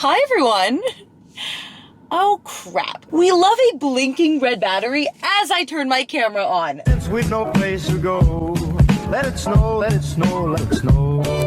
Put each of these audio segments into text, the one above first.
Hi everyone! Oh crap. We love a blinking red battery as I turn my camera on. Since we've no place to go, let it snow, let it snow, let it snow.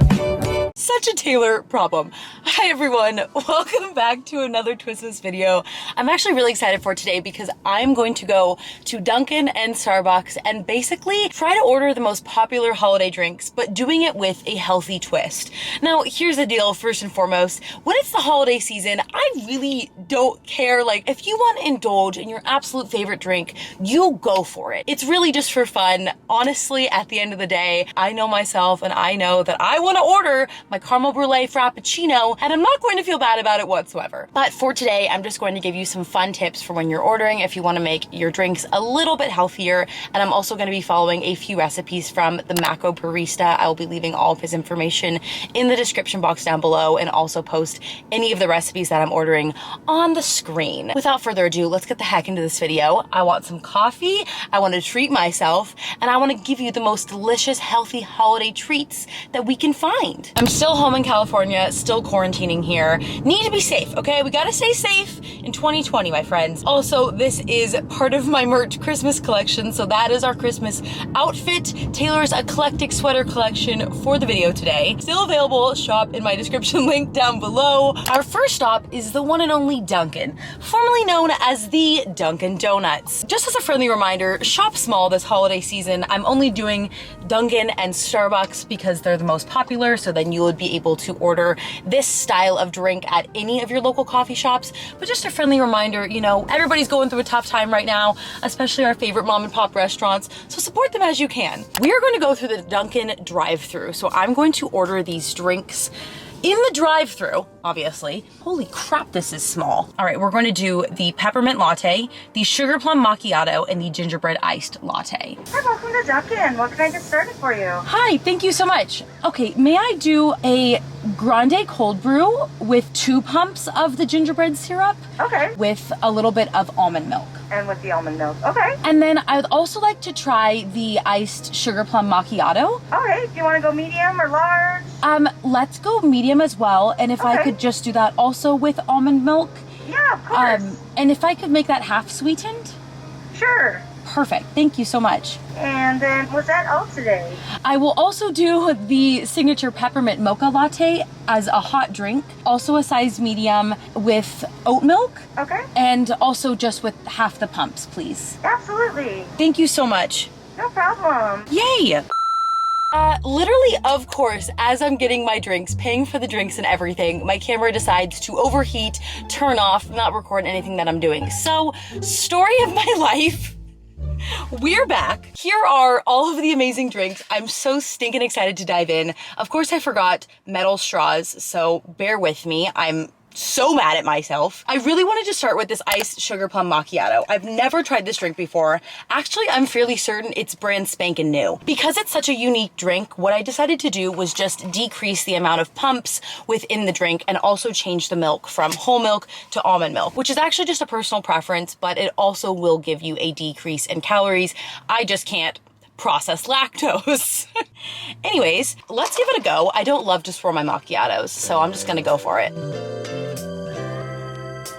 Such a Taylor problem. Hi everyone, welcome back to another Twistmas video. I'm actually really excited for today because I'm going to go to Dunkin' and Starbucks and basically try to order the most popular holiday drinks, but doing it with a healthy twist. Now, here's the deal, first and foremost, when it's the holiday season, I really don't care. Like, if you want to indulge in your absolute favorite drink, you go for it. It's really just for fun. Honestly, at the end of the day, I know myself and I know that I want to order my caramel brulee frappuccino, and I'm not going to feel bad about it whatsoever. But for today, I'm just going to give you some fun tips for when you're ordering if you want to make your drinks a little bit healthier. And I'm also going to be following a few recipes from the Macro Barista. I will be leaving all of his information in the description box down below and also post any of the recipes that I'm ordering on the screen. Without further ado, let's get the heck into this video. I want some coffee, I want to treat myself, and I want to give you the most delicious, healthy holiday treats that we can find. I'm still home in California, still quarantining here. Need to be safe, okay? We gotta stay safe in 2020, my friends. Also, this is part of my merch Christmas collection, so that is our Christmas outfit, Taylor's eclectic sweater collection for the video today. Still available, shop in my description link down below. Our first stop is the one and only Dunkin', formerly known as the Dunkin Donuts. Just as a friendly reminder, shop small this holiday season. I'm only doing Dunkin' and Starbucks because they're the most popular, so then you would be able to order this style of drink at any of your local coffee shops. But just a friendly reminder, you know, everybody's going through a tough time right now, especially our favorite mom and pop restaurants, so support them as you can. We are going to go through the Dunkin' drive-thru, so I'm going to order these drinks in the drive-thru, obviously. Holy crap, this is small. All right, we're going to do the peppermint latte, the sugar plum macchiato, and the gingerbread iced latte. Hi, welcome to Dunkin'. What can I get started for you? Hi, thank you so much. Okay, may I do a grande cold brew with 2 pumps of the gingerbread syrup? Okay. With a little bit of almond milk. And with the almond milk. Okay. And then I would also like to try the iced sugar plum macchiato. Okay, do you want to go medium or large? Let's go medium as well. And if I could just do that also with almond milk. Yeah, of course. And if I could make that half sweetened. Sure. Perfect. Thank you so much. And then was that all today? I will also do the signature peppermint mocha latte as a hot drink, also a size medium with oat milk. Okay. And also just with half the pumps, please. Absolutely. Thank you so much. No problem. Yay! Literally, of course, as I'm getting my drinks, paying for the drinks and everything, my camera decides to overheat, turn off, not record anything that I'm doing. So, story of my life. We're back. Here are all of the amazing drinks. I'm so stinking excited to dive in. Of course, I forgot metal straws, so bear with me. I'm so mad at myself. I really wanted to start with this iced sugar plum macchiato. I've never tried this drink before. Actually, I'm fairly certain it's brand spanking new. Because it's such a unique drink, what I decided to do was just decrease the amount of pumps within the drink and also change the milk from whole milk to almond milk, which is actually just a personal preference, but it also will give you a decrease in calories. I just can't process lactose. Anyways, let's give it a go. I don't love to swirl my macchiatos, so I'm just gonna go for it.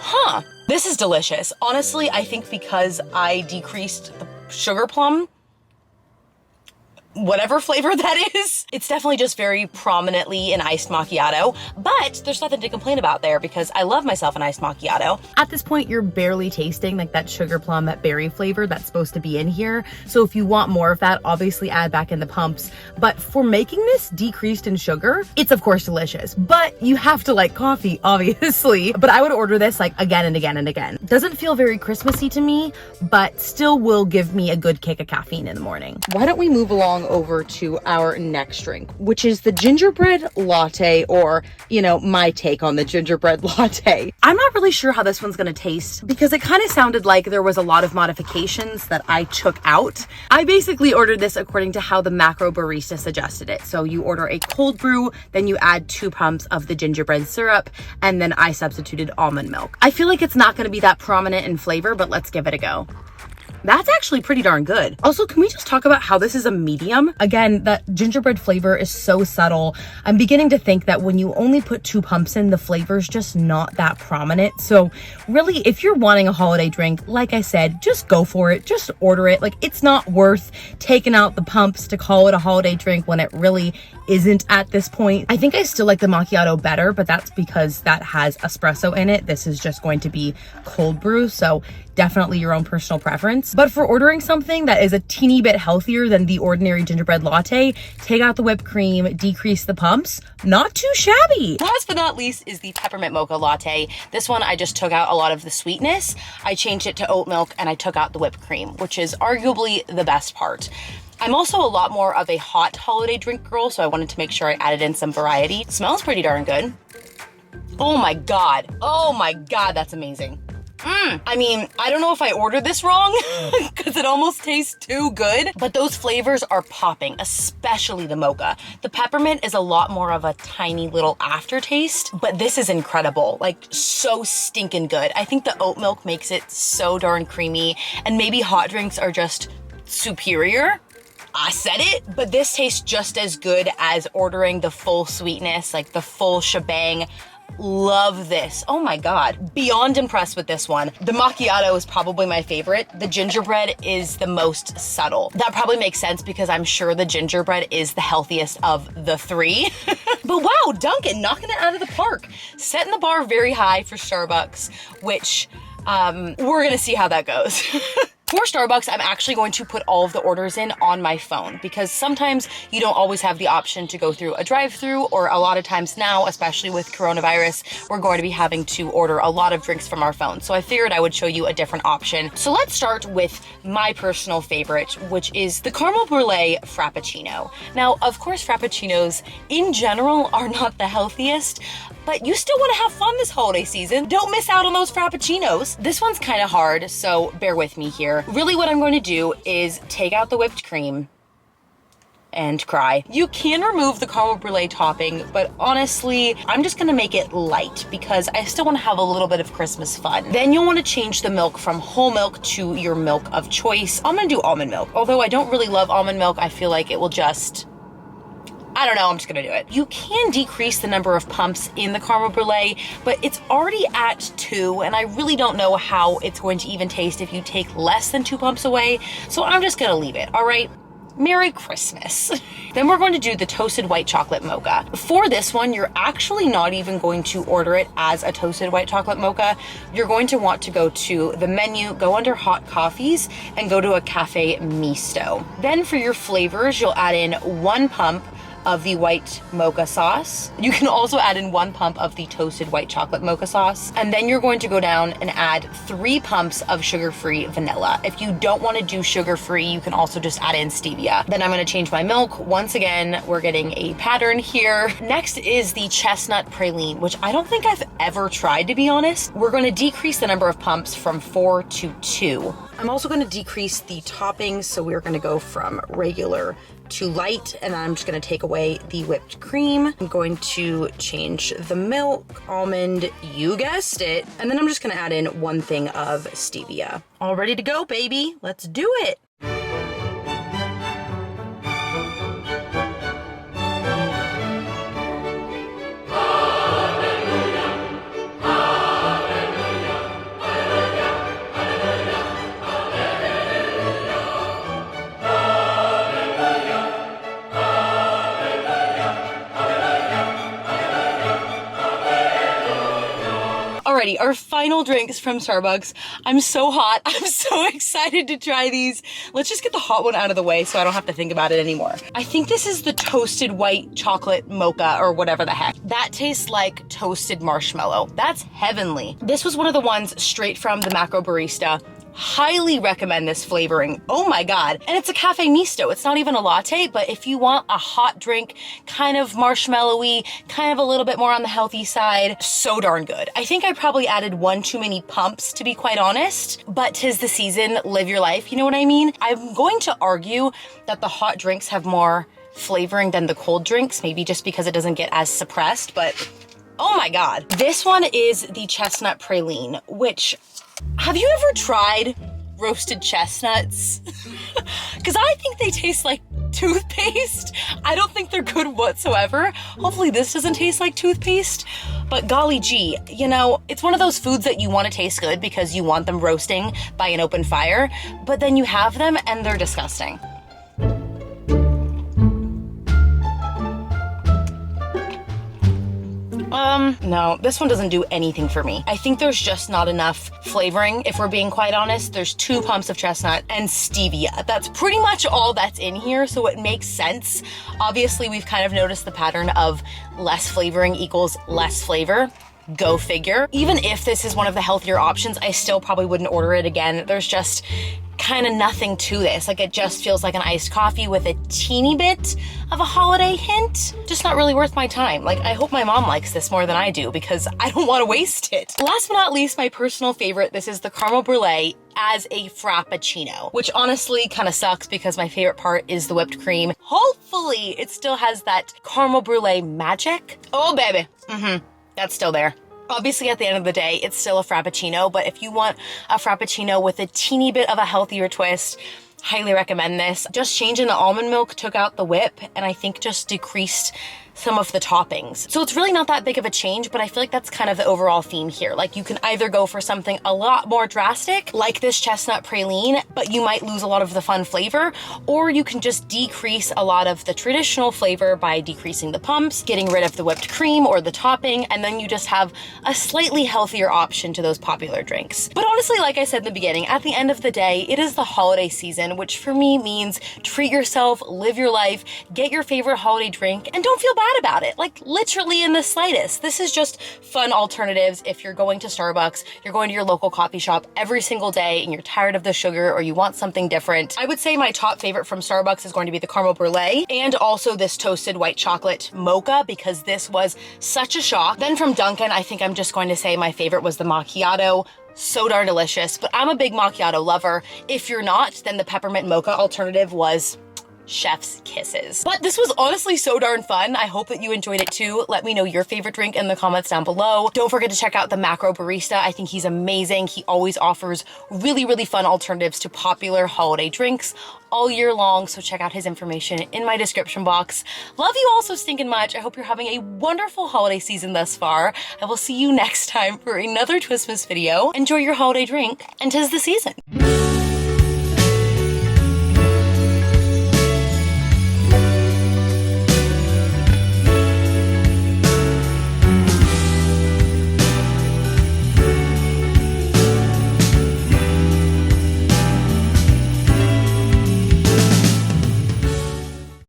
Huh, this is delicious. Honestly, I think because I decreased the sugar plum, whatever flavor that is, it's definitely just very prominently an iced macchiato, but there's nothing to complain about there because I love myself an iced macchiato. At this point, you're barely tasting like that sugar plum, that berry flavor that's supposed to be in here. So if you want more of that, obviously add back in the pumps. But for making this decreased in sugar, it's of course delicious, but you have to like coffee, obviously. But I would order this like again and again and again. Doesn't feel very Christmassy to me, but still will give me a good kick of caffeine in the morning. Why don't we move along over to our next drink, which is the gingerbread latte, or, you know, my take on the gingerbread latte. I'm not really sure how this one's gonna taste because it kind of sounded like there was a lot of modifications that I took out. I basically ordered this according to how the Macro Barista suggested it. So you order a cold brew, then you add 2 pumps of the gingerbread syrup, and then I substituted almond milk. I feel like it's not gonna be that prominent in flavor, but let's give it a go. That's actually pretty darn good. Also, can we just talk about how this is a medium? Again, that gingerbread flavor is so subtle. I'm beginning to think that when you only put 2 pumps in, the flavor's just not that prominent. So really, if you're wanting a holiday drink, like I said, just go for it. Just order it. Like, it's not worth taking out the pumps to call it a holiday drink when it really isn't at this point. I think I still like the macchiato better, but that's because that has espresso in it. This is just going to be cold brew, so definitely your own personal preference. But for ordering something that is a teeny bit healthier than the ordinary gingerbread latte, take out the whipped cream, decrease the pumps, not too shabby. Last but not least is the peppermint mocha latte. This one, I just took out a lot of the sweetness. I changed it to oat milk and I took out the whipped cream, which is arguably the best part. I'm also a lot more of a hot holiday drink girl, so I wanted to make sure I added in some variety. It smells pretty darn good. Oh my God, that's amazing. I mean, I don't know if I ordered this wrong because it almost tastes too good, but those flavors are popping, especially the mocha. The peppermint is a lot more of a tiny little aftertaste, but this is incredible, like so stinking good. I think the oat milk makes it so darn creamy, and maybe hot drinks are just superior. I said it, but this tastes just as good as ordering the full sweetness, like the full shebang. Love this. Oh my God. Beyond impressed with this one. The macchiato is probably my favorite. The gingerbread is the most subtle. That probably makes sense because I'm sure the gingerbread is the healthiest of the 3. But wow, Dunkin knocking it out of the park. Setting the bar very high for Starbucks, which we're gonna see how that goes. For Starbucks, I'm actually going to put all of the orders in on my phone because sometimes you don't always have the option to go through a drive-through, or a lot of times now, especially with coronavirus, we're going to be having to order a lot of drinks from our phone. So I figured I would show you a different option. So let's start with my personal favorite, which is the caramel brulee frappuccino. Now, of course, frappuccinos in general are not the healthiest, but you still want to have fun this holiday season. Don't miss out on those frappuccinos. This one's kind of hard, so bear with me here. Really what I'm going to do is take out the whipped cream and cry. You can remove the caramel brulee topping, but honestly, I'm just gonna make it light because I still wanna have a little bit of Christmas fun. Then you'll wanna change the milk from whole milk to your milk of choice. I'm gonna do almond milk. Although I don't really love almond milk, I feel like it will just, I don't know, I'm just gonna do it. You can decrease the number of pumps in the caramel brulee, but it's already at 2, and I really don't know how it's going to even taste if you take less than 2 pumps away, so I'm just gonna leave it, all right? Merry Christmas. Then we're going to do the toasted white chocolate mocha. For this one, you're actually not even going to order it as a toasted white chocolate mocha. You're going to want to go to the menu, go under hot coffees, and go to a cafe misto. Then for your flavors, you'll add in 1 pump of the white mocha sauce. You can also add in 1 pump of the toasted white chocolate mocha sauce. And then you're going to go down and add 3 pumps of sugar-free vanilla. If you don't want to do sugar-free, you can also just add in stevia. Then I'm going to change my milk. Once again, we're getting a pattern here. Next is the chestnut praline, which I don't think I've ever tried, to be honest. We're going to decrease the number of pumps from 4 to 2. I'm also going to decrease the toppings, so we're going to go from regular to light, and then I'm just going to take away the whipped cream. I'm going to change the milk, almond, you guessed it, and then I'm just going to add in 1 thing of stevia. All ready to go, baby. Let's do it. Alrighty, our final drinks from Starbucks. I'm so hot. I'm so excited to try these. Let's just get the hot one out of the way so I don't have to think about it anymore. I think this is the toasted white chocolate mocha or whatever the heck. That tastes like toasted marshmallow. That's heavenly. This was one of the ones straight from the Macro Barista. Highly recommend this flavoring. Oh my God. And it's a cafe misto. It's not even a latte, but if you want a hot drink, kind of marshmallowy, kind of a little bit more on the healthy side, so darn good. I think I probably added 1 too many pumps, to be quite honest, but 'tis the season, live your life, you know what I mean? I'm going to argue that the hot drinks have more flavoring than the cold drinks, maybe just because it doesn't get as suppressed, but oh my God. This one is the chestnut praline, which, have you ever tried roasted chestnuts because I think they taste like toothpaste. I don't think they're good whatsoever. Hopefully this doesn't taste like toothpaste, but golly gee, you know, it's one of those foods that you want to taste good because you want them roasting by an open fire, but then you have them and they're disgusting. No, this one doesn't do anything for me. I think there's just not enough flavoring, if we're being quite honest. There's 2 pumps of chestnut and stevia. That's pretty much all that's in here, so it makes sense. Obviously, we've kind of noticed the pattern of less flavoring equals less flavor. Go figure. Even if this is one of the healthier options, I still probably wouldn't order it again. There's just kind of nothing to this. Like, it just feels like an iced coffee with a teeny bit of a holiday hint. Just not really worth my time. Like, I hope my mom likes this more than I do because I don't want to waste it. Last but not least, my personal favorite, this is the caramel brulee as a frappuccino, which honestly kind of sucks because my favorite part is the whipped cream. Hopefully it still has that caramel brulee magic. Oh baby, that's still there. Obviously, at the end of the day, it's still a frappuccino, but if you want a frappuccino with a teeny bit of a healthier twist, highly recommend this. Just changing the almond milk took out the whip and I think just decreased some of the toppings. So it's really not that big of a change, but I feel like that's kind of the overall theme here. Like, you can either go for something a lot more drastic, like this chestnut praline, but you might lose a lot of the fun flavor, or you can just decrease a lot of the traditional flavor by decreasing the pumps, getting rid of the whipped cream or the topping, and then you just have a slightly healthier option to those popular drinks. But honestly, like I said in the beginning, at the end of the day, it is the holiday season, which for me means treat yourself, live your life, get your favorite holiday drink, and don't feel bad about it, like literally in the slightest. This is just fun alternatives if you're going to Starbucks, you're going to your local coffee shop every single day and you're tired of the sugar or you want something different. I would say my top favorite from Starbucks is going to be the caramel brulee and also this toasted white chocolate mocha because this was such a shock. Then from Dunkin, I think I'm just going to say my favorite was the macchiato. So darn delicious, but I'm a big macchiato lover. If you're not, then the peppermint mocha alternative was chef's kisses. But this was honestly so darn fun. I hope that you enjoyed it too. Let me know your favorite drink in the comments down below. Don't forget to check out the macro barista. I think he's amazing. He always offers really, really fun alternatives to popular holiday drinks all year long, so check out his information in my description box. Love you all so stinking much. I hope you're having a wonderful holiday season thus far. I will see you next time for another Twistmas video. Enjoy your holiday drink, and 'tis the season.